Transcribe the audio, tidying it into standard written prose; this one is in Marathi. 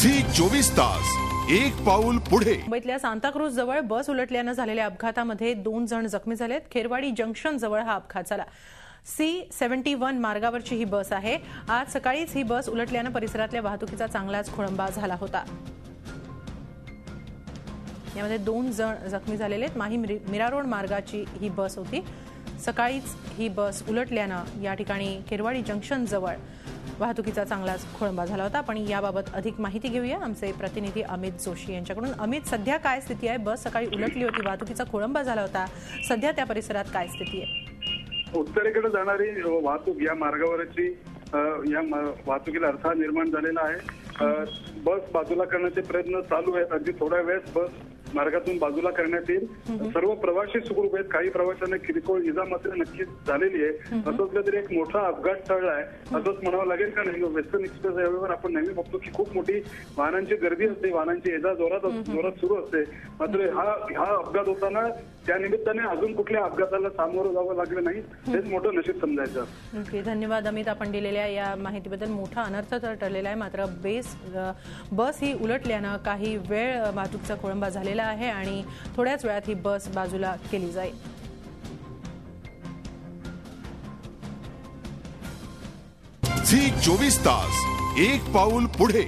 झी 24 तास एक पाऊल पुढे। मुंबईतल्या सांताक्रूझ जवळ बस उलटल्याने झालेल्या अपघातामध्ये 2 जण जखमी झालेत। खेरवाडी जंक्शन जवळ हा अपघात झाला। C71 मार्गावरची ही बस आहे। आज सकाळीच ही बस उलटल्याने परिसरातल्या वाहतुकीचा चांगलाच खोळंबा झाला होता। यामध्ये 2 जण जखमी झालेले आहेत। माही मिरारोड मार्गाची ही बस होती। सकाळीच ही बस उलटल्याने या ठिकाणी खेरवाडी जंक्शन जवळ वाहतुकीचा चांगलाच खोळंबा झाला होता। पण याबाबत अधिक माहिती घेऊया आमचे प्रतिनिधी अमित जोशी यांच्याकडून। अमित, सध्या काय स्थिती आहे? बस सकाळी उलटली होती, वाहतुकीचा खोळंबा झाला होता, सध्या त्या परिसरात काय स्थिती आहे? उत्तरेकडे जाणारी वाहतूक या मार्गावरची या वाहतुकीला अडथळा निर्माण झालेला आहे। बस बाजूला करण्याचे प्रयत्न चालू आहेत। अगदी थोड्या वेळात बस मार्गातून बाजूला करण्यात येईल। सर्व प्रवासी सुखरूप आहेत। काही प्रवाशांना किरकोळ इजा मात्र नक्कीच झालेली आहे। असं तरी एक मोठा अपघात टळला आहे असंच म्हणावं लागेल का नाही? वेस्टर्न एक्सप्रेस हायवेवर आपण नेहमी बघतो की खूप मोठी वाहनांची गर्दी असते, वाहनांची ये जा जोरात सुरू असते। मात्र हा अपघात होताना त्या निमित्ताने अजून कुठल्या अपघाताला सामोरं जावं लागलं नाही, हेच मोठं नशीब समजायचं। धन्यवाद अमित, आपण दिलेल्या या माहितीबद्दल। मोठा अनर्थ तर टळलेला आहे, मात्र बस ही उलटल्यानं काही वेळ वाहतुकीचा खोळंबा झालेला आहे आणि थोड्याच वेळात ही बस बाजूला केली जाईल। झी 24 तास एक पाऊल पुढे।